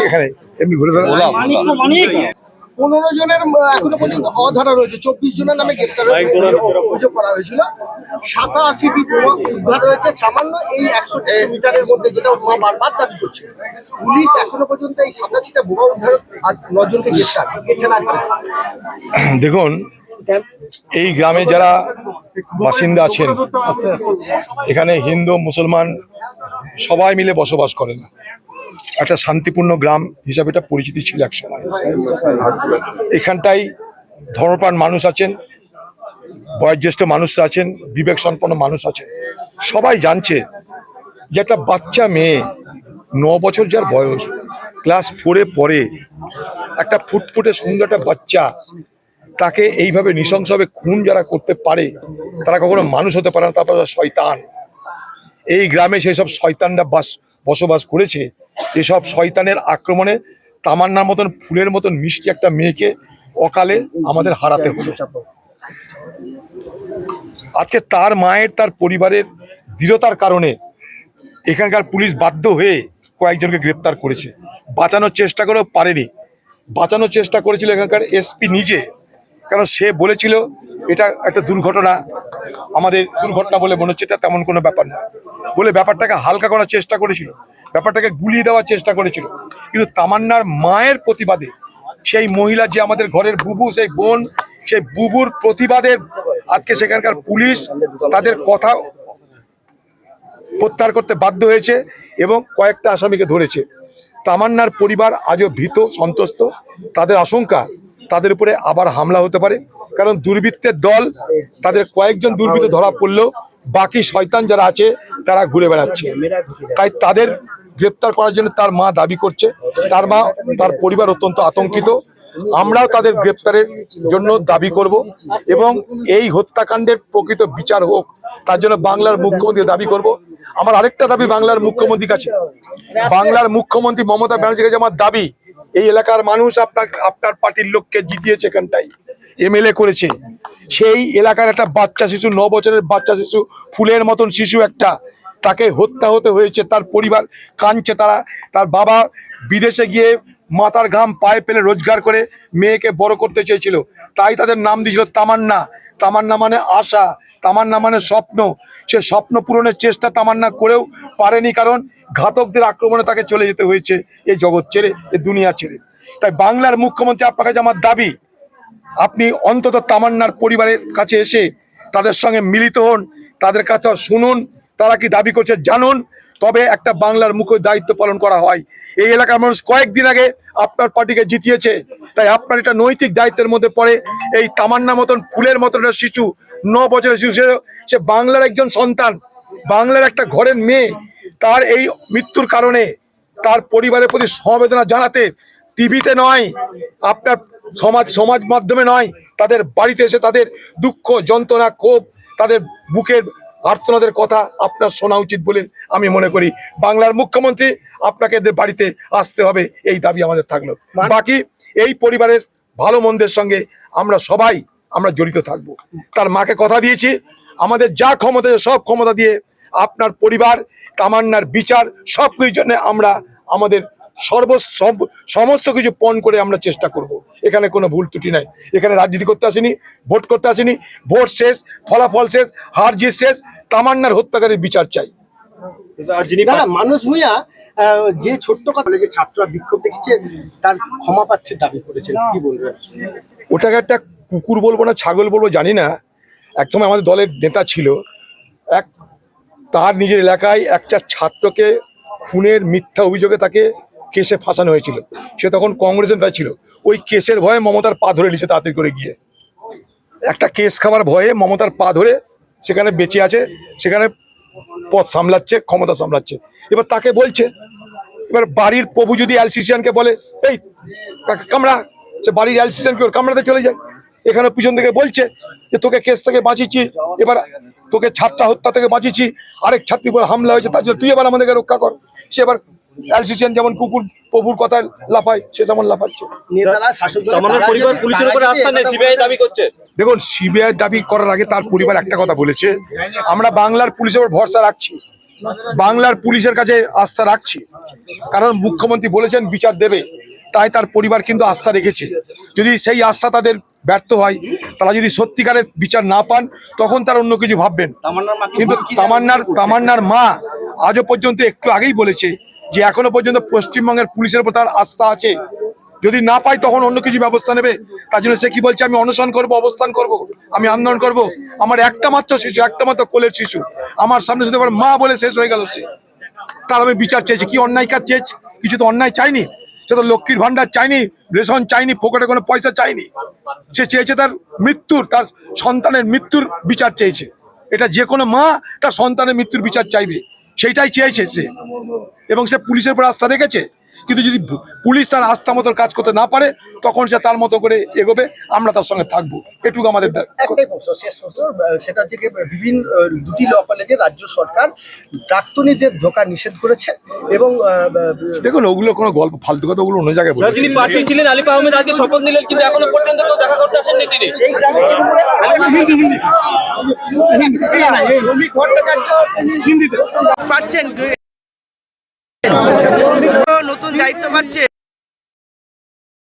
এখানে এমনি ঘুরে দাঁড়ানো 15 জনের এখনো পর্যন্ত অধরা রয়েছে, 24 জনের নামে গ্রেফতার অভিযোগ করা হয়েছিল। 87টি বোমা উদ্ধার হয়েছে সামান্য এই 100 মিটারের মধ্যে, যেটা বারবার দাবি করছে পুলিশ। এখনো পর্যন্ত এই 87টা বোমা উদ্ধার আর 9 জনকে গ্রেফতার। এছাড়া দেখুন, এই গ্রামে যারা বাসিন্দা আছেন, এখানে হিন্দু মুসলমান সবাই মিলে বসবাস করেন। একটা শান্তিপূর্ণ গ্রাম হিসাবে এটা পরিচিতি ছিল এক সময়। এখানটাই ধর্মপ্রাণ মানুষ আছেন, বয়োজ্যেষ্ঠ মানুষ আছেন, বিবেক সম্পন্ন মানুষ আছেন। সবাই জানছে যে একটা বাচ্চা মেয়ে, 9 বছর যার বয়স, ক্লাস 4-এ পড়ে, একটা ফুটফুটে সুন্দর একটা বাচ্চা, তাকে এইভাবে নৃশংসভাবে খুন যারা করতে পারে তারা কখনো মানুষ হতে পারে না, তারপর শয়তান। এই গ্রামে সেই সব শয়তানরা বসবাস করেছে। এসব শয়তানের আক্রমণে তামান্নার মতন ফুলের মতন মিষ্টি একটা মেয়েকে অকালে আমাদের হারাতে হলো। আজকে তার মায়ের, তার পরিবারের দৃঢ়তার কারণে এখানকার পুলিশ বাধ্য হয়ে কয়েকজনকে গ্রেপ্তার করেছে। বাঁচানোর চেষ্টা করেও পারেনি। বাঁচানোর চেষ্টা করেছিল এখানকার এসপি নিজে, কারণ সে বলেছিল এটা একটা দুর্ঘটনা, আমাদের দুর্ঘটনা বলে মনে হচ্ছে, এটা তেমন কোনো ব্যাপার না বলে ব্যাপারটাকে হালকা করার চেষ্টা করেছিল, ব্যাপারটাকে গুলিয়ে দেওয়ার চেষ্টা করেছিল। কিন্তু তামান্নার মায়ের প্রতিবাদে, সেই মহিলা যে আমাদের ঘরের বুবু, সেই বোন, সেই বুবুর প্রতিবাদে আজকে সেখানকার পুলিশ তাদের কথা প্রত্যাহার করতে বাধ্য হয়েছে এবং কয়েকটা আসামিকে ধরেছে। তামান্নার পরিবার আজও ভীত, সন্ত্রস্ত। তাদের আশঙ্কা তাদের উপরে আবার হামলা হতে পারে, কারণ দুর্বৃত্তের দল, তাদের কয়েকজন দুর্বৃত্ত ধরা পড়লেও বাকি শয়তান যারা আছে তারা ঘুরে বেড়াচ্ছে। তাই তাদের গ্রেপ্তার করার জন্য তার মা দাবি করছে। তার মা, তার পরিবার অত্যন্ত আতঙ্কিত। আমরাও তাদের গ্রেপ্তারের জন্য দাবি করব এবং এই হত্যাকাণ্ডের প্রকৃত বিচার হোক, তার জন্য বাংলার মুখ্যমন্ত্রী দাবি করব। আমার আরেকটা দাবি বাংলার মুখ্যমন্ত্রীর কাছে, বাংলার মুখ্যমন্ত্রী মমতা ব্যানার্জির কাছে আমার দাবি, এই এলাকার মানুষ আপনার পার্টির লোককে জিতিয়েছে, এখানটাই এমএলএ করেছে। সেই এলাকার একটা বাচ্চা শিশু, 9 বছরের বাচ্চা শিশু, ফুলের মতন শিশু একটা, তাকে হত্যা হতে হয়েছে। তার পরিবার কাঁদছে। তার বাবা বিদেশে গিয়ে মাথার ঘাম পায়ে ফেলে রোজগার করে মেয়েকে বড় করতে চেয়েছিল, তাই তাদের নাম দিয়েছিল তামান্না। তামান্না মানে আশা, তামান্না মানে স্বপ্ন। সে স্বপ্ন পূরণের চেষ্টা তামান্না করেও পারেনি, কারণ ঘাতকদের আক্রমণে তাকে চলে যেতে হয়েছে এই জগৎ ছেড়ে, এই দুনিয়া ছেড়ে। তাই বাংলার মুখ্যমন্ত্রী, আপনার কাছে আমার দাবি, আপনি অন্তত তামান্নার পরিবারের কাছে এসে তাদের সঙ্গে মিলিত হন, তাদের কাছে শুনুন তারা কি দাবি করছে জানুন, তবে একটা বাংলার মুখ্য দায়িত্ব পালন করা হয়। এই এলাকার মানুষ কয়েকদিন আগে আপনার পার্টিকে জিতিয়েছে, তাই আপনার এটা নৈতিক দায়িত্বের মধ্যে পড়ে। এই তামান্না মতন ফুলের মতন একটা শিশু, 9 বছরের শিশু, সে বাংলার একজন সন্তান, বাংলার একটা ঘরের মেয়ে। তার এই মৃত্যুর কারণে তার পরিবারের প্রতি সমবেদনা জানাতে টিভিতে নয়, আপনার সমাজ মাধ্যমে নয়, তাদের বাড়িতে এসে তাদের দুঃখ, যন্ত্রণা, ক্ষোভ, তাদের বুকের আর্তনাদের কথা আপনার শোনা উচিত বলে আমি মনে করি। বাংলার মুখ্যমন্ত্রী, আপনাকে এদের বাড়িতে আসতে হবে, এই দাবি আমাদের থাকলো। বাকি এই পরিবারের ভালো মন্দের সঙ্গে আমরা সবাই জড়িত থাকব। তার মাকে কথা দিয়েছি, আমাদের যা ক্ষমতা, সব ক্ষমতা দিয়ে আপনার পরিবার, তামান্নার বিচার, সব কিছুর জন্য আমরা আমাদের সমস্ত কিছু পণ করে আমরা চেষ্টা করব। এখানে কোনো ভুল ত্রুটি নাই। এখানে রাজনীতি করতে আসেনি, ভোট করতে আসেনি। ভোট শেষ, ফলাফল শেষ, হার জিত শেষ। তামান্নার হত্যাকারীর বিচার চাই। মানুষ ভূঁইয়া যে ছোট্ট কথা বলে, যে ছাত্ররা বিক্ষোভ দেখেছে, তার ক্ষমা প্রার্থীর দাবি করেছেন, কি বলবেন? ওটাকে একটা কুকুর বলবো না ছাগল বলবো জানি না, একসময় আমাদের দলের নেতা ছিল, তার নিজের এলাকায় একটা ছাত্রকে খুনের মিথ্যা অভিযোগে তাকে কেসে ফাঁসানো হয়েছিল। সে তখন কংগ্রেসের নেতা ছিল। ওই কেসের ভয়ে মমতার পা ধরে নিয়েছে, তাড়াতাড়ি করে গিয়ে একটা কেস খাবার ভয়ে মমতার পা ধরে সেখানে বেঁচে আছে, সেখানে পদ সামলাচ্ছে, ক্ষমতা সামলাচ্ছে। এবার তাকে বলছে, এবার বাড়ির প্রভু যদি এলসিসিয়ানকে বলে এই কামড়া, সে বাড়ির এলসিসিয়ানকে ওর কামড়াতে চলে যায়। এখানে পিছন থেকে বলছে যে তোকে কেস থেকে বাঁচিয়েছি, এবার তোকে ছাত্র হত্যা থেকে বাঁচিয়েছি, আরেক ছাত্রী উপর হামলা হয়েছে, তার জন্য তুই এবার আমাদেরকে রক্ষা কর। সে এবার এলসিসিয়ান যেমন কুকুর প্রভুর কথায় লাফায়, সে যেমন লাফাচ্ছে। দেখুন, সিবিআই দাবি করার আগে তার পরিবার একটা কথা বলেছে, আমরা বাংলার পুলিশের উপর ভরসা রাখছি, বাংলার পুলিশের কাছে আস্থা রাখছি, কারণ মুখ্যমন্ত্রী বলেছেন বিচার দেবে, তাই তার পরিবার কিন্তু আস্থা রেখেছে। যদি সেই আস্থা তাদের ব্যর্থ হয়, তারা যদি সত্যিকারের বিচার না পান, তখন তারা অন্য কিছু ভাববেন। কিন্তু তামান্নার মা আজও পর্যন্ত একটু আগেই বলেছে যে এখনো পর্যন্ত পশ্চিমবঙ্গের পুলিশের উপর তার আস্থা আছে, যদি না পাই তখন অন্য কিছু ব্যবস্থা নেবে। তার জন্য সে কি বলছে, আমি অনশন করব, অবস্থান করব, আমি আন্দোলন করব। আমার একটা মাত্র শিশু, একটা মাত্র কোলের শিশু আমার সামনে শুধু আমার মা বলে শেষ হয়ে গেল। সে তার আমি বিচার চেয়েছি। কি অন্যায় কাজ চেয়েছি? কিছু তো অন্যায় চাইনি। সে তো লক্ষ্মীর ভান্ডার চাইনি, রেশন চাইনি, পকেটে কোনো পয়সা চাইনি। সে চেয়েছে তার মৃত্যুর, তার সন্তানের মৃত্যুর বিচার চেয়েছে। এটা যে কোনো মা তার সন্তানের মৃত্যুর বিচার চাইবে, সেইটাই চেয়েছে সে। এবং সে পুলিশের উপর আস্থা রেখেছে। কিন্তু যদি পুলিশ তার আস্থা মতো কাজ করতে না পারে, তখন সে তার মতো করে এগোবে, আমরা তার সঙ্গে থাকবো। এটুকু আমাদের একটাই প্রশ্ন, শেষ প্রশ্ন, সেটা হচ্ছে কি, বিভিন্ন দুটি ল কলেজে রাজ্য সরকার প্রাক্তনীদের ঢোকা নিষেধ করেছে এবং দেখুন, ওগুলো কোনো গল্প, ফালতু কথা, ওগুলো অন্য জায়গায় বলে। যিনি প্রার্থী ছিলেন আলিফ আহমেদ আজকে শপথ নিলেন, কিন্তু এখনো পর্যন্ত কেউ দেখা করতে আসেননি তিনি। এই গ্রামে শ্রমিক ভট্টাচার্য পাচ্ছেন, নতুন দায়িত্ব পাচ্ছে।